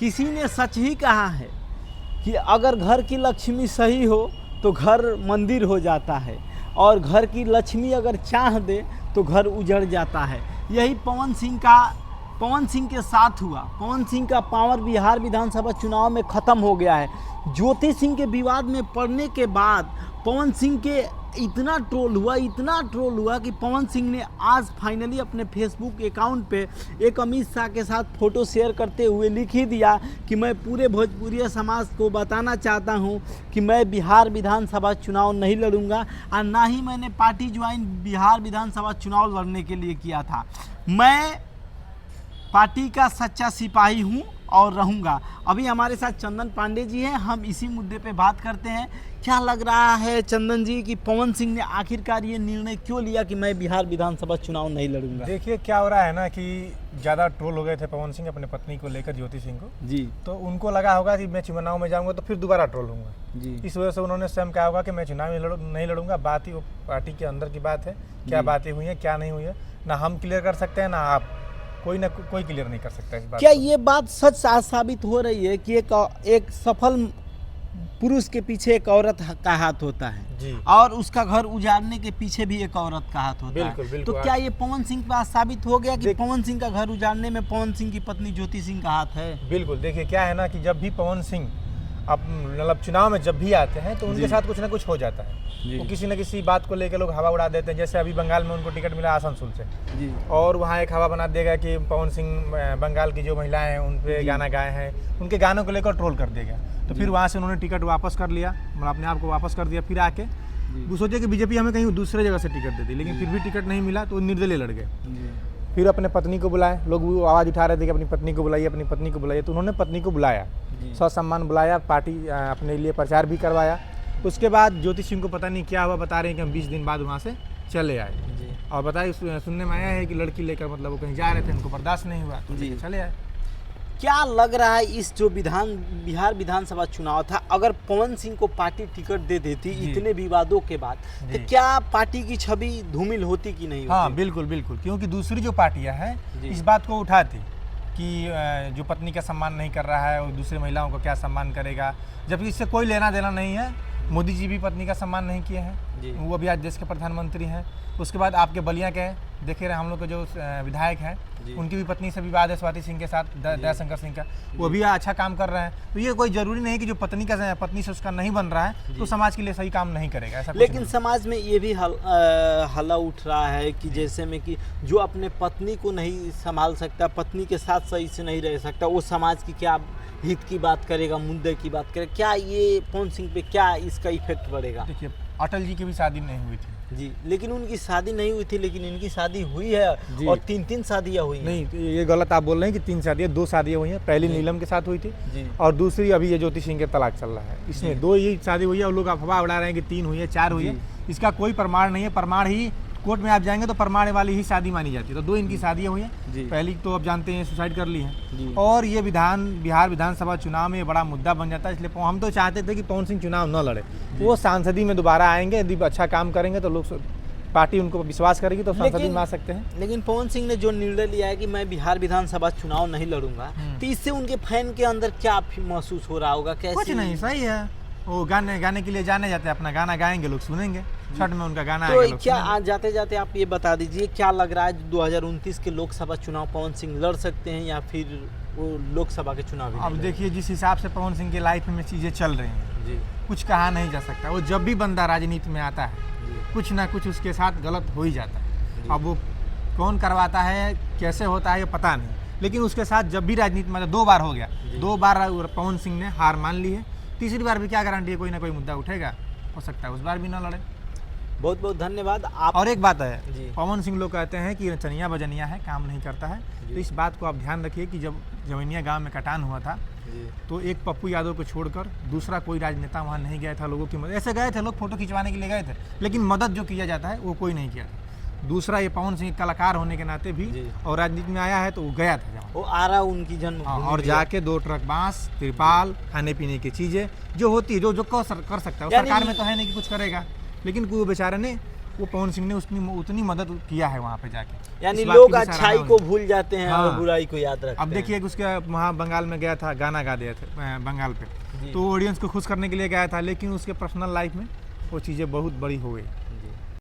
किसी ने सच ही कहा है कि अगर घर की लक्ष्मी सही हो तो घर मंदिर हो जाता है, और घर की लक्ष्मी अगर चाह दे तो घर उजड़ जाता है। यही पवन सिंह के साथ हुआ। पवन सिंह का पावर बिहार विधानसभा चुनाव में ख़त्म हो गया है। ज्योति सिंह के विवाद में पड़ने के बाद पवन सिंह के इतना ट्रोल हुआ कि पवन सिंह ने आज फाइनली अपने फेसबुक अकाउंट पे एक अमित शाह के साथ फ़ोटो शेयर करते हुए लिख ही दिया कि मैं पूरे भोजपुरी समाज को बताना चाहता हूं कि मैं बिहार विधानसभा चुनाव नहीं लड़ूंगा, और ना ही मैंने पार्टी ज्वाइन बिहार विधानसभा चुनाव लड़ने के लिए किया था। मैं पार्टी का सच्चा सिपाही हूं और रहूंगा। अभी हमारे साथ चंदन पांडे जी हैं, हम इसी मुद्दे पे बात करते हैं। क्या लग रहा है चंदन जी कि पवन सिंह ने आखिरकार ये निर्णय क्यों लिया कि मैं बिहार विधानसभा चुनाव नहीं लड़ूंगा? देखिए क्या हो रहा है ना कि ज़्यादा ट्रोल हो गए थे पवन सिंह अपने पत्नी को लेकर, ज्योति सिंह को जी। तो उनको लगा होगा कि मैं चुनाव में जाऊंगा तो फिर दोबारा ट्रोल होऊंगा जी। इस वजह से उन्होंने स्वयं कहा होगा कि मैं चुनाव में नहीं लड़ूंगा। बात ही वो पार्टी के अंदर की बात है, क्या बातें हुई हैं क्या नहीं हुई है ना हम क्लियर कर सकते हैं ना आप, कोई क्लियर नहीं कर सकता इस बात। क्या ये बात सच साबित हो रही है कि एक सफल पुरुष के पीछे एक औरत का हाथ होता है जी, और उसका घर उजाड़ने के पीछे भी एक औरत का हाथ होता है? बिल्कुल। तो क्या ये पवन सिंह के पास साबित हो गया कि पवन सिंह का घर उजाड़ने में पवन सिंह की पत्नी ज्योति सिंह का हाथ है? बिल्कुल। देखिए क्या है ना कि जब भी पवन सिंह अब मतलब चुनाव में जब भी आते हैं तो उनके साथ कुछ ना कुछ हो जाता है। वो किसी न किसी बात को लेकर लोग हवा उड़ा देते हैं। जैसे अभी बंगाल में उनको टिकट मिला आसनसोल से जी, और वहाँ एक हवा बना देगा कि पवन सिंह बंगाल की जो महिलाएं हैं उन पे गाना गाए हैं, उनके गानों को लेकर ट्रोल कर देगा। तो फिर वहाँ से उन्होंने टिकट वापस कर लिया, मतलब अपने आप को वापस कर दिया। फिर आके वो सोचे कि बीजेपी हमें कहीं दूसरे जगह से टिकट दे दी, लेकिन फिर भी टिकट नहीं मिला तो निर्दलीय लड़ गए। फिर अपने पत्नी को बुलाए, लोग वो आवाज़ उठा रहे थे कि अपनी पत्नी को बुलाइए, अपनी पत्नी को बुलाइए। तो उन्होंने पत्नी को बुलाया, ससम्मान बुलाया, पार्टी अपने लिए प्रचार भी करवाया। उसके बाद ज्योति सिंह को पता नहीं क्या हुआ, बता रहे हैं कि हम 20 दिन बाद वहाँ से चले आए। और बताइए सुनने में आया है कि लड़की लेकर मतलब वो कहीं जा रहे थे, उनको बर्दाश्त नहीं हुआ तो चले आए। क्या लग रहा है इस जो बिहार विधानसभा चुनाव था, अगर पवन सिंह को पार्टी टिकट दे देती इतने विवादों के बाद, तो क्या पार्टी की छवि धूमिल होती कि नहीं होती? हाँ बिल्कुल, क्योंकि दूसरी जो पार्टियां हैं इस बात को उठाती कि जो पत्नी का सम्मान नहीं कर रहा है और दूसरी महिलाओं को क्या सम्मान करेगा, जबकि इससे कोई लेना देना नहीं है। मोदी जी भी पत्नी का सम्मान नहीं किए हैं, वो अभी आज देश के प्रधानमंत्री हैं। उसके बाद आपके बलिया के देखे रहे हम लोग के जो विधायक हैं उनकी भी पत्नी से विवाद है, स्वाति सिंह के साथ, दयाशंकर सिंह का, वो भी अच्छा काम कर रहे हैं। तो ये कोई जरूरी नहीं कि जो पत्नी से उसका नहीं बन रहा है तो समाज के लिए सही काम नहीं करेगा, ऐसा। लेकिन समाज में ये भी हल्ला उठ रहा है कि जैसे में कि जो अपने पत्नी को नहीं संभाल सकता, पत्नी के साथ सही से नहीं रह सकता, वो समाज की क्या हित की बात करेगा, मुद्दे की बात करेगा। क्या ये पवन सिंह पे क्या इसका इफेक्ट पड़ेगा? देखिए अटल जी की भी शादी नहीं हुई थी जी, लेकिन उनकी शादी नहीं हुई थी, लेकिन इनकी शादी हुई है और 3 शादियाँ हुई हैं। नहीं, ये गलत आप बोल रहे हैं कि 3 शादियाँ, 2 शादियाँ हुई हैं। पहली नीलम के साथ हुई थी और दूसरी अभी ये ज्योति सिंह के तलाक चल रहा है, इसमें 2 ही शादी हुई है। और लोग अफवाह उड़ा रहे हैं कि 3 हुई है, 4 हुई है। इसका कोई प्रमाण नहीं है। प्रमाण ही कोर्ट में आप जाएंगे तो प्रमाण वाली ही शादी मानी जाती है। तो 2 इनकी शादियाँ हुई हैं। पहली तो आप जानते हैं सुसाइड कर ली है, और ये बिहार विधानसभा चुनाव में बड़ा मुद्दा बन जाता है। इसलिए हम तो चाहते थे कि पवन सिंह चुनाव न लड़े, वो सांसदी में दोबारा आएंगे, यदि अच्छा काम करेंगे तो लोग पार्टी उनको विश्वास करेगी तो संसदी में आ सकते हैं। लेकिन पवन सिंह ने जो निर्णय लिया है कि मैं बिहार विधानसभा चुनाव नहीं लड़ूंगा, तो इससे उनके फैन के अंदर क्या महसूस हो रहा होगा? कैसे? कुछ नहीं, सही है। वो गाने के लिए जाने जाते हैं, अपना गाना गाएंगे, लोग सुनेंगे। छठ में उनका गाना तो क्या आज जाते जाते आप ये बता दीजिए, क्या लग रहा है 2029 के लोकसभा चुनाव पवन सिंह लड़ सकते हैं या फिर वो लोकसभा के चुनाव? अब देखिए जिस हिसाब से पवन सिंह की लाइफ में चीज़ें चल रही हैं कुछ कहा नहीं जा सकता। वो जब भी बंदा राजनीति में आता है कुछ ना कुछ उसके साथ गलत हो ही जाता है। अब वो कौन करवाता है, कैसे होता है, ये पता नहीं, लेकिन उसके साथ जब भी राजनीति में 2 बार हो गया, 2 बार पवन सिंह ने हार मान ली है। तीसरी बार भी क्या गारंटी है, कोई ना कोई मुद्दा उठेगा, हो सकता है उस बार भी ना लड़े। बहुत बहुत धन्यवाद आप। और एक बात है, पवन सिंह लोग कहते हैं कि चनिया बजनिया है, काम नहीं करता है। तो इस बात को आप ध्यान रखिए कि जब जवनिया गांव में कटान हुआ था तो एक पप्पू यादव को छोड़कर दूसरा कोई राजनेता वहाँ नहीं गया था। लोगों की मदद, ऐसे गए थे लोग फोटो खिंचवाने के लिए गए थे, लेकिन मदद जो किया जाता है वो कोई नहीं किया था। दूसरा ये पवन सिंह कलाकार होने के नाते भी और राजनीति में आया है तो वो गया था जहाँ, वो आ रहा उनकी जन्म और जाके 2 ट्रक बांस, तिरपाल, खाने पीने की चीजें जो होती है, जो कर सकता है। सरकार में तो है नहीं कि कुछ करेगा, लेकिन वो बेचारे ने वो पवन सिंह ने उतनी मदद किया है वहाँ पे जाके। यानी इस बात लोग की भी सराहना अच्छाई होनी को चाहिए। भूल जाते हैं हाँ। और बुराई को याद रखते अब देखिए कि उसका वहाँ बंगाल में गया था, गाना गा दिया था बंगाल पे, जी। तो ऑडियंस को खुश करने के लिए गया था, लेकिन उसके पर्सनल लाइफ में वो चीज़ें बहुत बड़ी हो गई। हैं।